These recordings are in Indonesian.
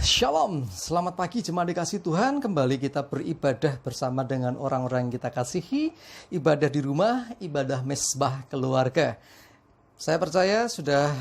Shalom, selamat pagi jemaat dikasih Tuhan. Kembali kita beribadah bersama dengan orang-orang yang kita kasihi. Ibadah di rumah, ibadah mesbah keluarga. Saya percaya sudah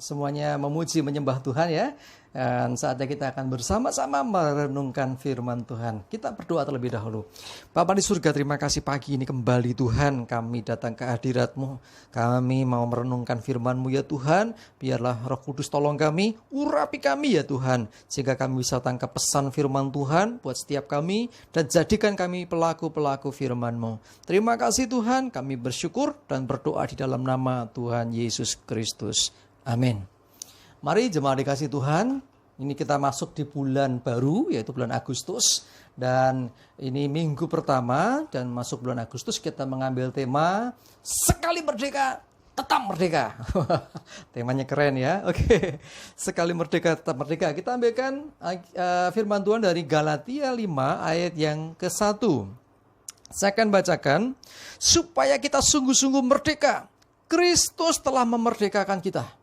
semuanya memuji menyembah Tuhan ya. Dan saatnya kita akan bersama-sama merenungkan firman Tuhan. Kita berdoa terlebih dahulu. Bapa di surga, terima kasih pagi ini kembali Tuhan kami datang ke hadirat-Mu. Kami mau merenungkan firman-Mu ya Tuhan. Biarlah Roh Kudus tolong kami, urapi kami ya Tuhan. Sehingga kami bisa tangkap pesan firman Tuhan buat setiap kami. Dan jadikan kami pelaku-pelaku firman-Mu. Terima kasih Tuhan, kami bersyukur dan berdoa di dalam nama Tuhan Yesus Kristus. Amin. Mari jemaat dikasih Tuhan, ini kita masuk di bulan baru yaitu bulan Agustus. Dan ini minggu pertama dan masuk bulan Agustus kita mengambil tema Sekali Merdeka, Tetap Merdeka. Temanya keren ya, oke. Sekali Merdeka, Tetap Merdeka. Kita ambilkan firman Tuhan dari Galatia 5 ayat yang ke-1. Saya akan bacakan, supaya kita sungguh-sungguh merdeka. Kristus telah memerdekakan kita.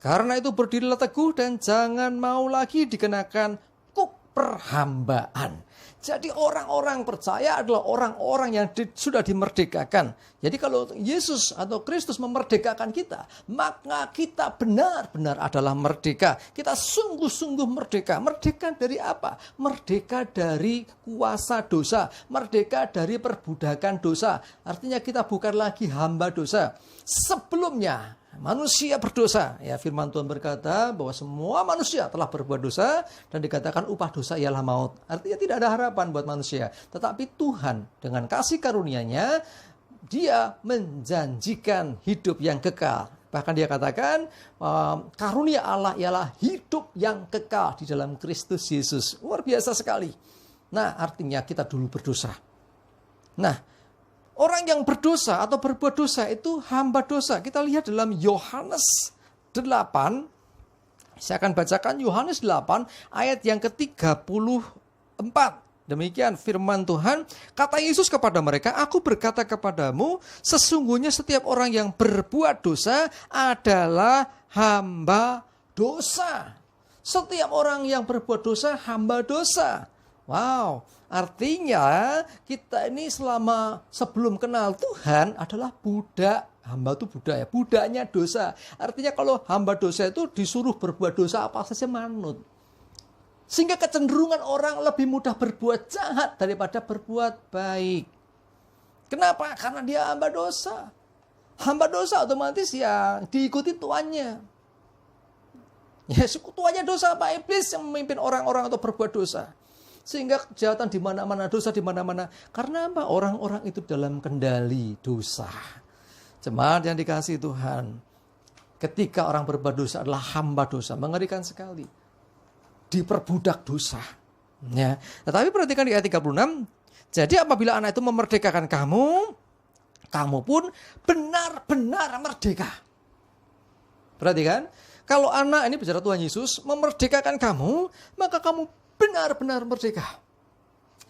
Karena itu berdirilah teguh dan jangan mau lagi dikenakan kuk perhambaan. Jadi orang-orang percaya adalah orang-orang yang sudah dimerdekakan. Jadi kalau Yesus atau Kristus memerdekakan kita, maka kita benar-benar adalah merdeka. Kita sungguh-sungguh merdeka. Merdeka dari apa? Merdeka dari kuasa dosa. Merdeka dari perbudakan dosa. Artinya kita bukan lagi hamba dosa. Sebelumnya manusia berdosa. Ya, firman Tuhan berkata bahwa semua manusia telah berbuat dosa dan dikatakan upah dosa ialah maut. Artinya tidak ada harapan buat manusia. Tetapi Tuhan dengan kasih karunia-Nya, Dia menjanjikan hidup yang kekal. Bahkan Dia katakan karunia Allah ialah hidup yang kekal di dalam Kristus Yesus. Luar biasa sekali. Nah, artinya kita dulu berdosa. Nah, orang yang berdosa atau berbuat dosa itu hamba dosa. Kita lihat dalam Yohanes 8. Saya akan bacakan Yohanes 8 ayat yang ke-34. Demikian firman Tuhan. Kata Yesus kepada mereka, aku berkata kepadamu, sesungguhnya setiap orang yang berbuat dosa adalah hamba dosa. Setiap orang yang berbuat dosa, hamba dosa. Wow, artinya kita ini sebelum kenal Tuhan adalah budak. Hamba itu budak ya, budaknya dosa. Artinya kalau hamba dosa itu disuruh berbuat dosa apa saja manut. Sehingga kecenderungan orang lebih mudah berbuat jahat daripada berbuat baik. Kenapa? Karena dia hamba dosa. Hamba dosa otomatis ya diikuti tuannya. Ya, tuannya dosa Pak Iblis yang memimpin orang-orang untuk berbuat dosa. Sehingga kejahatan di mana-mana, dosa di mana-mana. Karena apa? Orang-orang itu dalam kendali dosa. Jemaat yang dikasihi Tuhan, ketika orang berbuat dosa adalah hamba dosa, mengerikan sekali. Diperbudak dosa. Ya. Tetapi perhatikan di ayat 36, jadi apabila anak itu memerdekakan kamu, kamu pun benar-benar merdeka. Perhatikan, kalau anak ini bicara Tuhan Yesus memerdekakan kamu, maka kamu benar-benar merdeka.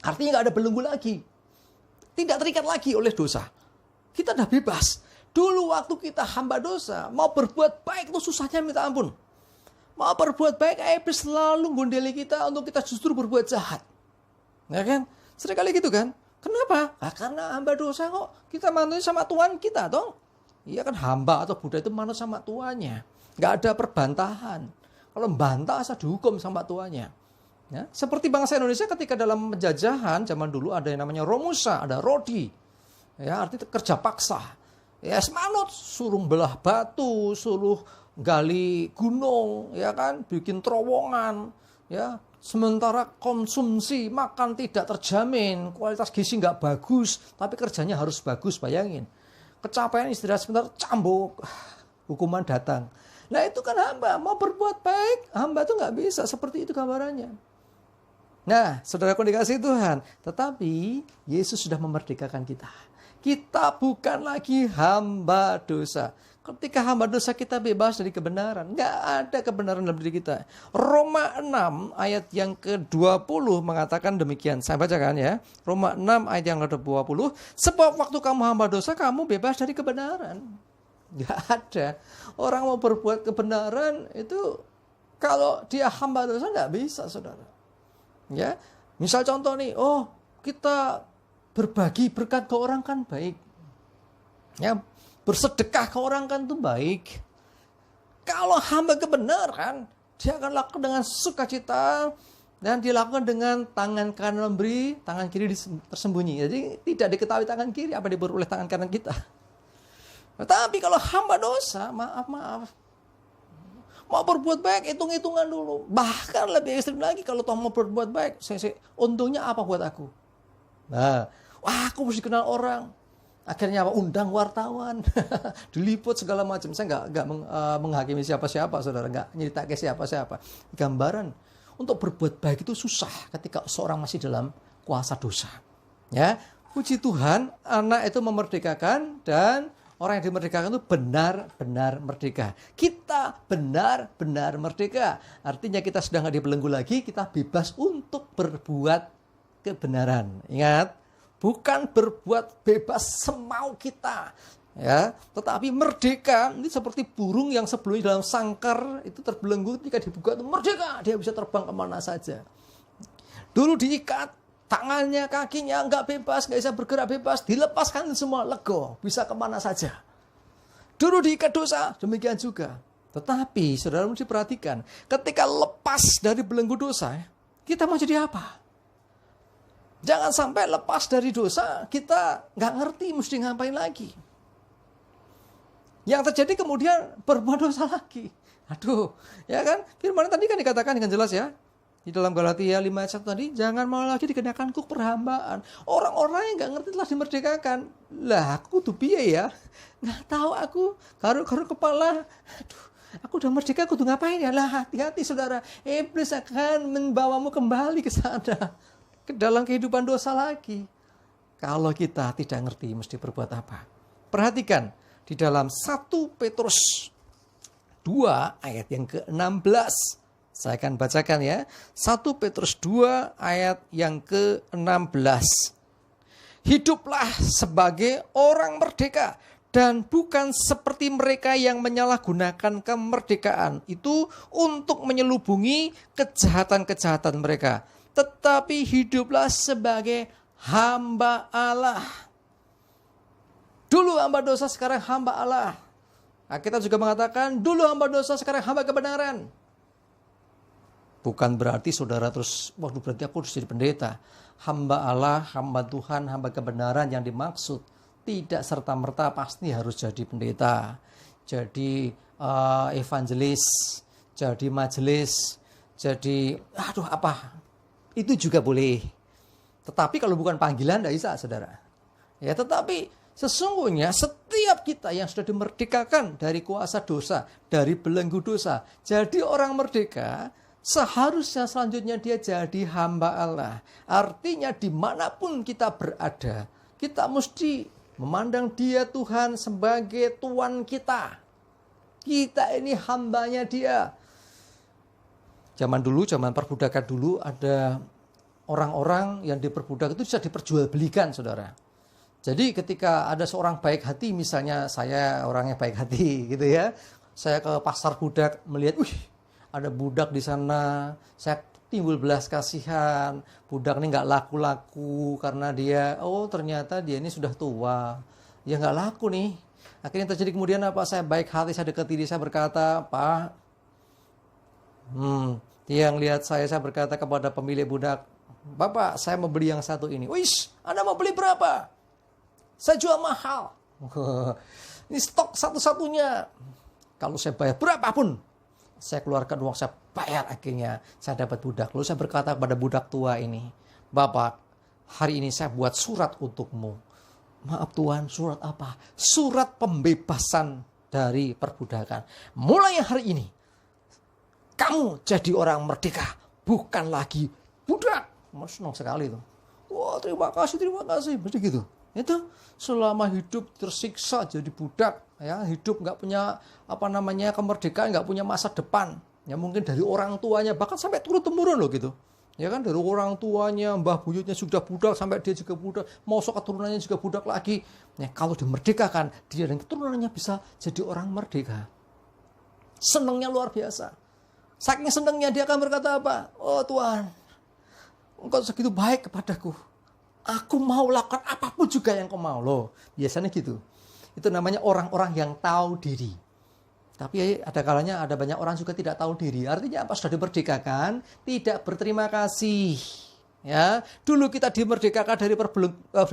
Artinya gak ada belenggu lagi. Tidak terikat lagi oleh dosa. Kita sudah bebas. Dulu waktu kita hamba dosa, mau berbuat baik itu susahnya minta ampun. Mau berbuat baik, iblis selalu gondeli kita untuk kita justru berbuat jahat. Ya kan? Seringkali gitu kan? Kenapa? Karena hamba dosa kok. Kita manut sama Tuhan kita toh. Iya kan, hamba atau budak itu manut sama tuannya. Gak ada perbantahan. Kalau bantah asal dihukum sama tuannya. Ya, seperti bangsa Indonesia ketika dalam penjajahan zaman dulu ada yang namanya Romusa, ada Rodi. Ya, artinya kerja paksa. Ya, semanut, suruh belah batu, suruh gali gunung, ya kan, bikin terowongan, ya. Sementara konsumsi makan tidak terjamin, kualitas gizi nggak bagus, tapi kerjanya harus bagus, bayangin. Kecapean istirahat sebentar, cambuk, hukuman datang. Nah itu kan hamba, mau berbuat baik, hamba itu nggak bisa, seperti itu gambarannya. Nah, saudaraku dikasihi Tuhan, tetapi Yesus sudah memerdekakan kita. Kita bukan lagi hamba dosa. Ketika hamba dosa kita bebas dari kebenaran. Nggak ada kebenaran dalam diri kita. Roma 6 ayat yang ke-20 mengatakan demikian. Saya bacakan ya. Roma 6 ayat yang ke-20. Sebab waktu kamu hamba dosa, kamu bebas dari kebenaran. Nggak ada. Orang mau berbuat kebenaran itu Kalau dia hamba dosa nggak bisa, saudara. Ya, misal contoh nih, kita berbagi berkat ke orang kan baik. Ya, bersedekah ke orang kan itu baik. Kalau hamba kebenaran, dia akan lakukan dengan sukacita dan dilakukan dengan tangan kanan memberi, tangan kiri tersembunyi. Jadi tidak diketahui tangan kiri apa diberi oleh tangan kanan kita. Tetapi kalau hamba dosa, maaf. Mau berbuat baik, hitung-hitungan dulu. Bahkan lebih ekstrim lagi kalau toh mau berbuat baik, untungnya apa buat aku? Nah, aku mesti kenal orang. Akhirnya apa? Undang wartawan, diliput segala macam. Saya nggak menghakimi siapa-siapa, saudara, nggak nyeritain siapa-siapa. Gambaran untuk berbuat baik itu susah ketika seorang masih dalam kuasa dosa. Ya, puji Tuhan, anak itu memerdekakan dan orang yang dimerdekakan itu benar-benar merdeka. Kita benar-benar merdeka. Artinya kita sudah nggak dibelenggu lagi, kita bebas untuk berbuat kebenaran. Ingat. Bukan berbuat bebas semau kita, ya, tetapi merdeka. Ini seperti burung yang sebelumnya dalam sangkar itu terbelenggu, ketika dibuka itu merdeka, dia bisa terbang kemana saja. Dulu diikat tangannya, kakinya nggak bebas, nggak bisa bergerak bebas, dilepaskan semua, lego, bisa kemana saja. Dulu diikat dosa, demikian juga. Tetapi saudara mesti perhatikan, ketika lepas dari belenggu dosa, kita mau jadi apa? Jangan sampai lepas dari dosa, kita nggak ngerti mesti ngapain lagi. Yang terjadi kemudian berbuat dosa lagi. Aduh, ya kan? Firman tadi kan dikatakan dengan jelas ya. Di dalam Galatia 5 ayat 1 tadi, jangan mau lagi dikenakan kuk perhambaan. Orang-orang yang nggak ngerti telah dimerdekakan. Lah, aku tuh piye ya? Nggak tahu aku, garuk-garuk kepala. Aduh, aku udah merdeka, aku tuh ngapain ya? Lah, hati-hati saudara. Iblis akan membawamu kembali ke sana. Ke dalam kehidupan dosa lagi. Kalau kita tidak ngerti mesti berbuat apa. Perhatikan di dalam 1 Petrus 2 ayat yang ke-16. Saya akan bacakan ya. 1 Petrus 2 ayat yang ke-16. Hiduplah sebagai orang merdeka dan bukan seperti mereka yang menyalahgunakan kemerdekaan itu untuk menyelubungi kejahatan-kejahatan mereka. Tetapi hiduplah sebagai hamba Allah. Dulu hamba dosa, sekarang hamba Allah. Nah, kita juga mengatakan dulu hamba dosa, sekarang hamba kebenaran. Bukan berarti saudara terus, waduh berarti aku harus jadi pendeta. Hamba Allah, hamba Tuhan, hamba kebenaran yang dimaksud tidak serta-merta pasti harus jadi pendeta. Jadi evangelis, jadi majelis, jadi itu juga boleh. Tetapi kalau bukan panggilan tidak bisa, saudara. Ya, tetapi sesungguhnya setiap kita yang sudah dimerdekakan dari kuasa dosa, dari belenggu dosa, jadi orang merdeka, seharusnya selanjutnya dia jadi hamba Allah. Artinya dimanapun kita berada, kita mesti memandang dia Tuhan sebagai Tuan kita. Kita ini hambanya dia. Zaman dulu, zaman perbudakan dulu, ada orang-orang yang diperbudak itu bisa diperjualbelikan, saudara. Jadi ketika ada seorang baik hati, misalnya saya orangnya baik hati gitu ya, saya ke pasar budak melihat, ada budak di sana, saya timbul belas kasihan, budak ini nggak laku-laku karena dia, ternyata dia ini sudah tua, ya nggak laku nih. Akhirnya terjadi kemudian apa? Saya baik hati, saya dekati dia, saya berkata, Pak, dia yang lihat saya berkata kepada pemilik budak, Bapak, saya mau beli yang satu ini. Wis, Anda mau beli berapa? Saya jual mahal. Ini stok satu-satunya. Kalau saya bayar berapapun, saya keluarkan uang, saya bayar, akhirnya saya dapat budak. Lalu saya berkata kepada budak tua ini, Bapak, hari ini saya buat surat untukmu. Maaf Tuhan, surat apa? Surat pembebasan dari perbudakan. Mulai hari ini, kamu jadi orang merdeka, bukan lagi budak. Senang sekali itu. Wah, terima kasih. Begitu gitu. Itu selama hidup tersiksa jadi budak, ya, hidup nggak punya kemerdekaan, nggak punya masa depan. Ya mungkin dari orang tuanya, bahkan sampai turun temurun loh gitu. Ya kan, dari orang tuanya, mbah buyutnya sudah budak, sampai dia juga budak, mosok keturunannya juga budak lagi. Ya, kalau dimerdekakan, dia dan keturunannya bisa jadi orang merdeka. Senangnya luar biasa. Saking senangnya dia akan berkata apa? Oh Tuhan, Engkau segitu baik kepadaku. Aku mau lakukan apapun juga yang Kau mau. Loh, biasanya gitu. Itu namanya orang-orang yang tahu diri. Tapi ada kalanya ada banyak orang juga tidak tahu diri. Artinya apa? Sudah dimerdekakan, tidak berterima kasih. Ya, dulu kita dimerdekakan dari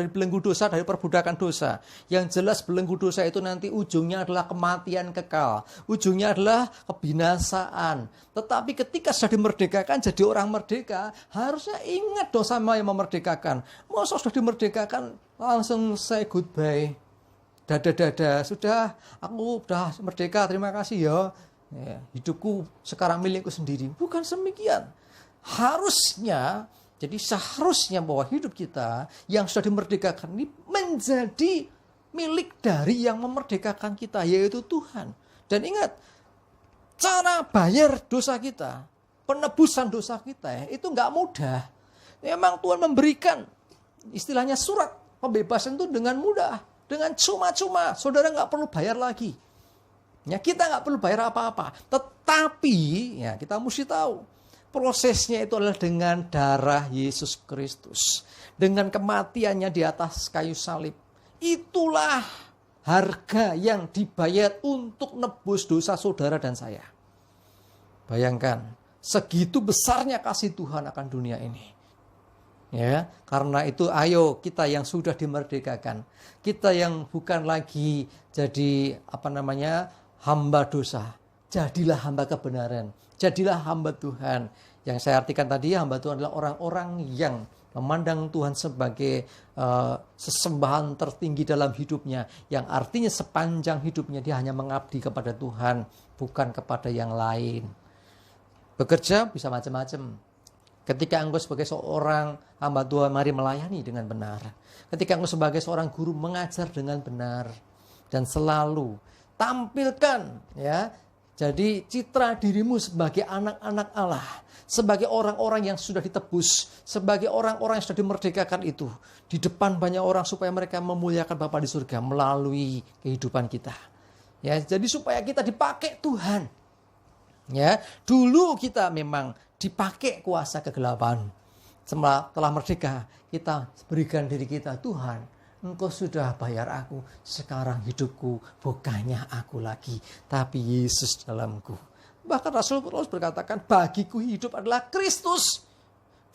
belenggu dosa, dari perbudakan dosa. Yang jelas belenggu dosa itu nanti ujungnya adalah kematian kekal. Ujungnya adalah kebinasaan. Tetapi ketika sudah dimerdekakan, jadi orang merdeka, harusnya ingat dosa yang memerdekakan. Masa sudah dimerdekakan, langsung say goodbye. Dada-dada, sudah, aku sudah merdeka, terima kasih ya. Hidupku sekarang milikku sendiri. Bukan demikian. Harusnya, jadi seharusnya bahwa hidup kita yang sudah dimerdekakan ini menjadi milik dari yang memerdekakan kita, yaitu Tuhan. Dan ingat, cara bayar dosa kita, penebusan dosa kita itu nggak mudah. Memang Tuhan memberikan, istilahnya surat pembebasan itu dengan mudah. Dengan cuma-cuma, saudara nggak perlu bayar lagi. Ya, kita nggak perlu bayar apa-apa. Tetapi, ya kita mesti tahu, prosesnya itu adalah dengan darah Yesus Kristus. Dengan kematiannya di atas kayu salib. Itulah harga yang dibayar untuk nebus dosa saudara dan saya. Bayangkan, segitu besarnya kasih Tuhan akan dunia ini. Ya, karena itu ayo kita yang sudah dimerdekakan, kita yang bukan lagi jadi hamba dosa, jadilah hamba kebenaran, jadilah hamba Tuhan. Yang saya artikan tadi, hamba Tuhan adalah orang-orang yang memandang Tuhan sebagai sesembahan tertinggi dalam hidupnya, yang artinya sepanjang hidupnya dia hanya mengabdi kepada Tuhan, bukan kepada yang lain. Bekerja bisa macam-macam. Ketika engkau sebagai seorang hamba Tuhan, mari melayani dengan benar. Ketika engkau sebagai seorang guru, mengajar dengan benar. Dan selalu tampilkan, ya, jadi citra dirimu sebagai anak-anak Allah. Sebagai orang-orang yang sudah ditebus. Sebagai orang-orang yang sudah dimerdekakan itu. Di depan banyak orang supaya mereka memuliakan Bapa di surga melalui kehidupan kita. Ya, jadi supaya kita dipakai Tuhan. Ya, dulu kita memang dipakai kuasa kegelapan. Setelah merdeka, kita berikan diri kita, Tuhan, Engkau sudah bayar aku. Sekarang hidupku bukannya aku lagi, tapi Yesus dalamku. Bahkan Rasul Paulus berkatakan, bagiku hidup adalah Kristus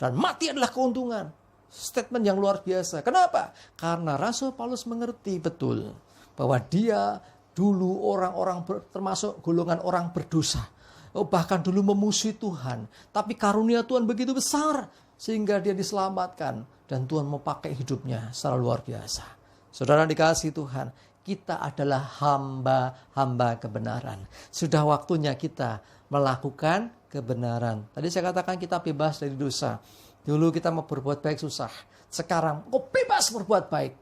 dan mati adalah keuntungan. Statement yang luar biasa. Kenapa? Karena Rasul Paulus mengerti betul bahwa dia dulu orang-orang termasuk golongan orang berdosa. Bahkan dulu memusuhi Tuhan. Tapi karunia Tuhan begitu besar. Sehingga dia diselamatkan. Dan Tuhan mau pakai hidupnya secara luar biasa. Saudara dikasih Tuhan. Kita adalah hamba-hamba kebenaran. Sudah waktunya kita melakukan kebenaran. Tadi saya katakan kita bebas dari dosa. Dulu kita mau berbuat baik susah. Sekarang kok bebas berbuat baik.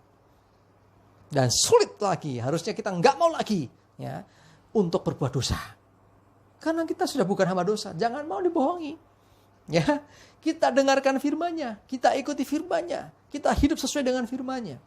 Dan sulit lagi. Harusnya kita nggak mau lagi. Ya, untuk berbuat dosa. Karena kita sudah bukan hamba dosa. Jangan mau dibohongi. Ya, kita dengarkan firman-Nya. Kita ikuti firman-Nya. Kita hidup sesuai dengan firman-Nya.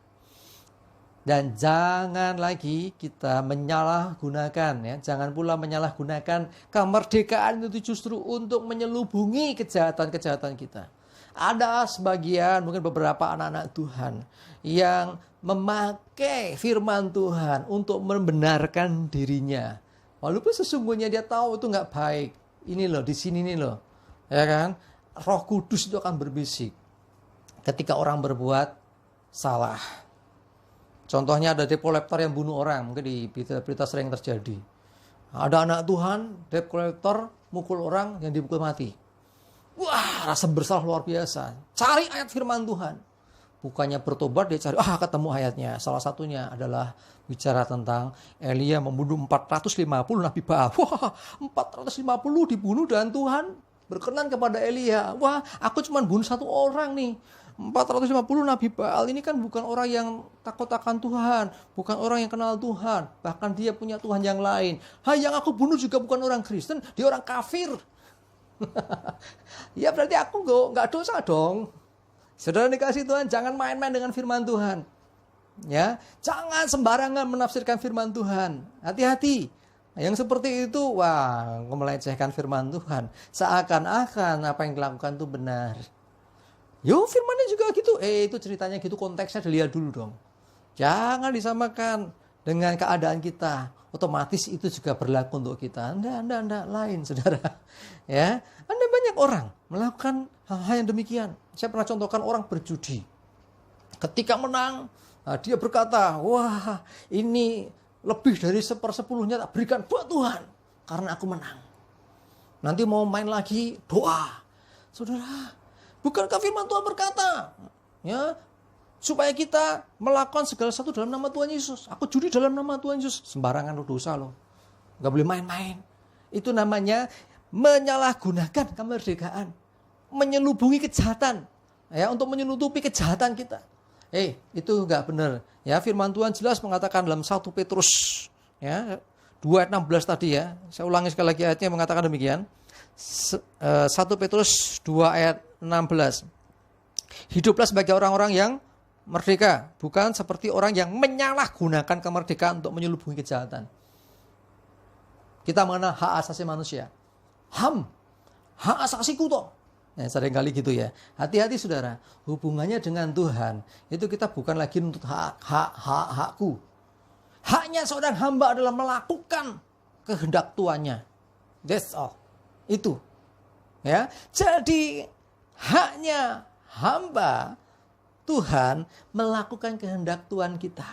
Dan jangan lagi kita menyalahgunakan. Ya. Jangan pula menyalahgunakan kemerdekaan itu justru untuk menyelubungi kejahatan-kejahatan kita. Ada sebagian, mungkin beberapa anak-anak Tuhan yang memakai firman Tuhan untuk membenarkan dirinya. Walaupun sesungguhnya dia tahu itu nggak baik. Ini loh, di sini nih loh. Ya kan? Roh Kudus itu akan berbisik. Ketika orang berbuat salah. Contohnya ada debt collector yang bunuh orang. Mungkin di berita sering terjadi. Ada anak Tuhan, debt collector, mukul orang yang dipukul mati. Wah, rasa bersalah luar biasa. Cari ayat firman Tuhan. Bukannya bertobat, dia cari, ketemu ayatnya. Salah satunya adalah bicara tentang Elia membunuh 450 Nabi Baal. Wah, 450 dibunuh dan Tuhan berkenan kepada Elia. Wah, aku cuma bunuh satu orang nih. 450 Nabi Baal ini kan bukan orang yang takut akan Tuhan. Bukan orang yang kenal Tuhan. Bahkan dia punya Tuhan yang lain. Yang aku bunuh juga bukan orang Kristen, dia orang kafir. Ya berarti aku nggak dosa dong. Saudara dikasih Tuhan, jangan main-main dengan firman Tuhan. Ya, jangan sembarangan menafsirkan firman Tuhan. Hati-hati. Yang seperti itu, wah, melecehkan firman Tuhan. Seakan-akan apa yang dilakukan itu benar. Yo, firmannya juga gitu. Itu ceritanya gitu, konteksnya dilihat dulu dong. Jangan disamakan dengan keadaan kita. Otomatis itu juga berlaku untuk kita. Anda lain, saudara. Ya, Anda banyak orang melakukan hal-hal yang demikian. Saya pernah contohkan orang berjudi. Ketika menang, dia berkata, wah, ini lebih dari 1/10 tak berikan buat Tuhan. Karena aku menang. Nanti mau main lagi, doa. Saudara, bukankah firman Tuhan berkata, ya, supaya kita melakukan segala sesuatu dalam nama Tuhan Yesus. Aku judi dalam nama Tuhan Yesus. Sembarangan lo dosa lo. Gak boleh main-main. Itu namanya menyalahgunakan kemerdekaan. Menyelubungi kejahatan. Ya, untuk menyelutupi kejahatan kita. Itu gak benar. Ya, firman Tuhan jelas mengatakan dalam 1 Petrus ya, 2 ayat 16 tadi ya. Saya ulangi sekali lagi ayatnya mengatakan demikian. 1 Petrus 2 ayat 16. Hiduplah sebagai orang-orang yang merdeka, bukan seperti orang yang menyalahgunakan kemerdekaan untuk menyelubungi kejahatan. Kita mengenal hak asasi manusia. Hak asasiku toh. Nah, seringkali gitu ya. Hati-hati saudara, hubungannya dengan Tuhan itu kita bukan lagi untuk hakku. Haknya seorang hamba adalah melakukan kehendak tuannya. That's all. Itu. Ya. Jadi haknya hamba Tuhan melakukan kehendak Tuhan kita.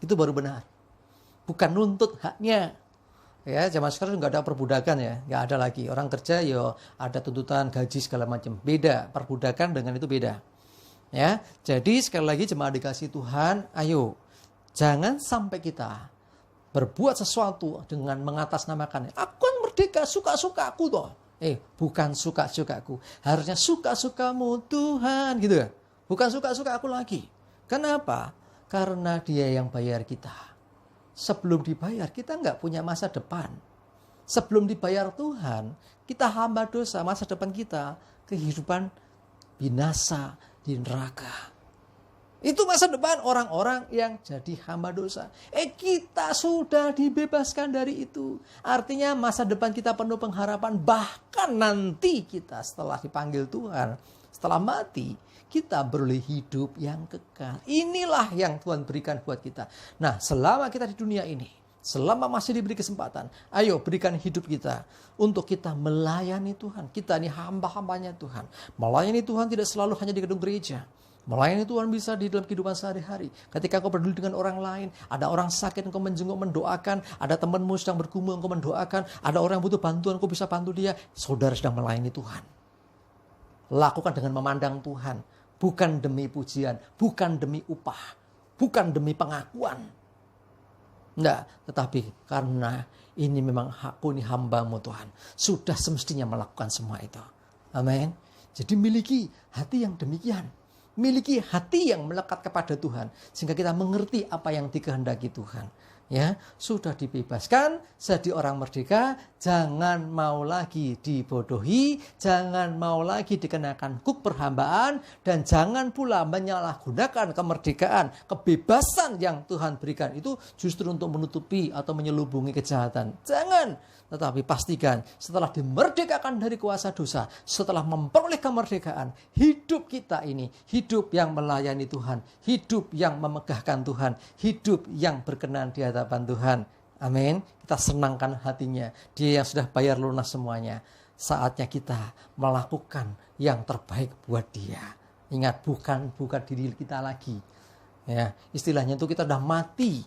Itu baru benar. Bukan nuntut haknya. Ya, zaman sekarang nggak ada perbudakan ya, nggak ada lagi. Orang kerja ya ada tuntutan gaji segala macam. Beda, perbudakan dengan itu beda. Ya, jadi sekali lagi jemaat dikasih Tuhan, ayo jangan sampai kita berbuat sesuatu dengan mengatasnamakannya. Aku kan merdeka, suka-sukaku toh. Bukan suka-sukaku. Harusnya suka-sukamu Tuhan gitu ya. Bukan suka-suka aku lagi. Kenapa? Karena Dia yang bayar kita. Sebelum dibayar, kita nggak punya masa depan. Sebelum dibayar Tuhan, kita hamba dosa, masa depan kita, kehidupan binasa di neraka. Itu masa depan orang-orang yang jadi hamba dosa. Kita sudah dibebaskan dari itu. Artinya masa depan kita penuh pengharapan. Bahkan nanti kita setelah dipanggil Tuhan, setelah mati, kita beroleh hidup yang kekal. Inilah yang Tuhan berikan buat kita. Nah, selama kita di dunia ini, selama masih diberi kesempatan, ayo berikan hidup kita untuk kita melayani Tuhan. Kita ini hamba-hambanya Tuhan. Melayani Tuhan tidak selalu hanya di gedung gereja. Melayani Tuhan bisa di dalam kehidupan sehari-hari. Ketika kau peduli dengan orang lain, ada orang sakit, engkau menjenguk, mendoakan. Ada temanmu sedang bergumul, engkau mendoakan. Ada orang yang butuh bantuan, engkau bisa bantu dia. Saudara sedang melayani Tuhan. Lakukan dengan memandang Tuhan. Bukan demi pujian, bukan demi upah, bukan demi pengakuan. Enggak, tetapi karena ini memang hakku, ini hambamu Tuhan. Sudah semestinya melakukan semua itu. Amin. Jadi miliki hati yang demikian. Miliki hati yang melekat kepada Tuhan. Sehingga kita mengerti apa yang dikehendaki Tuhan. Ya, sudah dibebaskan, jadi orang merdeka, jangan mau lagi dibodohi, jangan mau lagi dikenakan kuk perhambaan, dan jangan pula menyalahgunakan kemerdekaan, kebebasan yang Tuhan berikan itu justru untuk menutupi atau menyelubungi kejahatan. Jangan. Tetapi pastikan setelah dimerdekakan dari kuasa dosa, setelah memperoleh kemerdekaan, hidup kita ini hidup yang melayani Tuhan, hidup yang memegahkan Tuhan, hidup yang berkenan di hadapan Tuhan. Amin. Kita senangkan hatinya. Dia yang sudah bayar lunas semuanya. Saatnya kita melakukan yang terbaik buat Dia. Ingat, bukan diri kita lagi. Ya, istilahnya itu kita sudah mati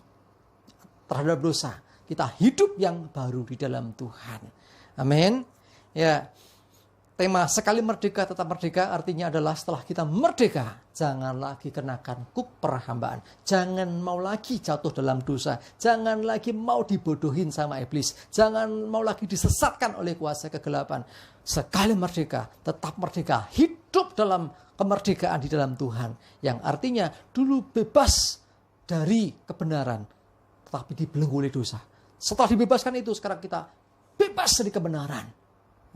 terhadap dosa. Kita hidup yang baru di dalam Tuhan. Amin. Ya. Tema sekali merdeka tetap merdeka artinya adalah setelah kita merdeka, jangan lagi kenakan kuk perhambaan. Jangan mau lagi jatuh dalam dosa. Jangan lagi mau dibodohin sama iblis. Jangan mau lagi disesatkan oleh kuasa kegelapan. Sekali merdeka, tetap merdeka. Hidup dalam kemerdekaan di dalam Tuhan. Yang artinya dulu bebas dari kebenaran, tetapi dibelenggu oleh dosa. Setelah dibebaskan itu, sekarang kita bebas dari kebenaran.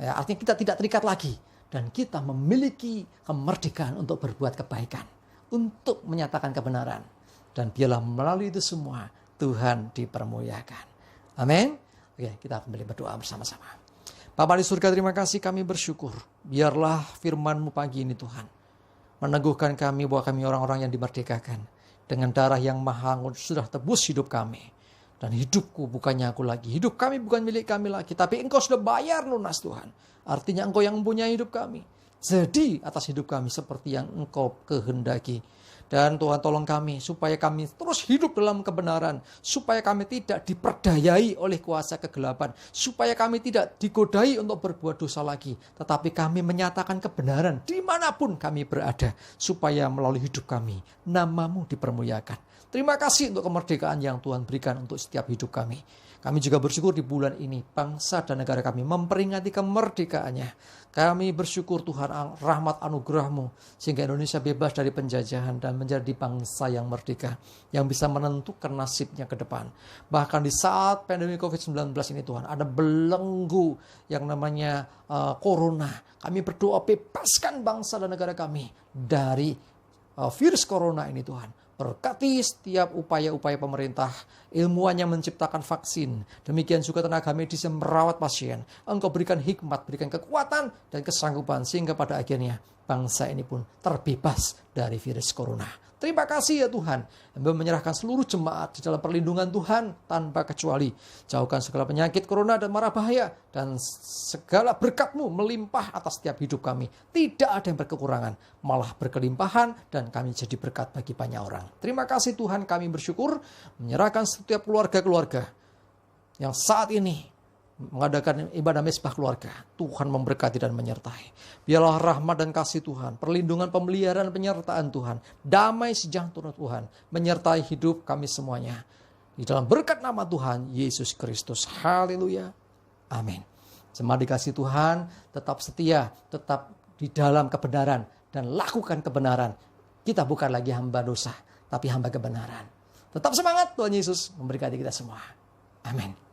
Ya, artinya kita tidak terikat lagi. Dan kita memiliki kemerdekaan untuk berbuat kebaikan. Untuk menyatakan kebenaran. Dan biarlah melalui itu semua, Tuhan dipermuliakan. Amin. Oke, kita kembali berdoa bersama-sama. Bapa di surga, terima kasih, kami bersyukur. Biarlah firman-Mu pagi ini Tuhan meneguhkan kami bahwa kami orang-orang yang dimerdekakan. Dengan darah yang mahal sudah tebus hidup kami. Dan hidupku bukannya aku lagi. Hidup kami bukan milik kami lagi. Tapi Engkau sudah bayar lunas Tuhan. Artinya Engkau yang mempunyai hidup kami. Jadi atas hidup kami seperti yang Engkau kehendaki. Dan Tuhan tolong kami supaya kami terus hidup dalam kebenaran. Supaya kami tidak diperdayai oleh kuasa kegelapan. Supaya kami tidak digodai untuk berbuat dosa lagi. Tetapi kami menyatakan kebenaran dimanapun kami berada. Supaya melalui hidup kami nama-Mu dipermuliakan. Terima kasih untuk kemerdekaan yang Tuhan berikan untuk setiap hidup kami. Kami juga bersyukur di bulan ini bangsa dan negara kami memperingati kemerdekaannya. Kami bersyukur Tuhan rahmat anugerah-Mu sehingga Indonesia bebas dari penjajahan dan menjadi bangsa yang merdeka. Yang bisa menentukan nasibnya ke depan. Bahkan di saat pandemi COVID-19 ini Tuhan ada belenggu yang namanya corona. Kami berdoa bebaskan bangsa dan negara kami dari virus corona ini Tuhan. Berkati setiap upaya-upaya pemerintah, ilmuwan yang menciptakan vaksin. Demikian juga tenaga medis yang merawat pasien. Engkau berikan hikmat, berikan kekuatan dan kesanggupan. Sehingga pada akhirnya bangsa ini pun terbebas dari virus corona. Terima kasih ya Tuhan. Kami menyerahkan seluruh jemaat di dalam perlindungan Tuhan tanpa kecuali. Jauhkan segala penyakit corona dan mara bahaya. Dan segala berkat-Mu melimpah atas setiap hidup kami. Tidak ada yang berkekurangan. Malah berkelimpahan dan kami jadi berkat bagi banyak orang. Terima kasih Tuhan, kami bersyukur menyerahkan setiap keluarga-keluarga yang saat ini mengadakan ibadah mesbah keluarga. Tuhan memberkati dan menyertai. Biarlah rahmat dan kasih Tuhan, perlindungan, pemeliharaan, penyertaan Tuhan, damai sejahtera Tuhan menyertai hidup kami semuanya. Di dalam berkat nama Tuhan Yesus Kristus. Haleluya. Amin. Jemaat dikasih Tuhan, tetap setia, tetap di dalam kebenaran dan lakukan kebenaran. Kita bukan lagi hamba dosa, tapi hamba kebenaran. Tetap semangat, Tuhan Yesus memberkati kita semua. Amin.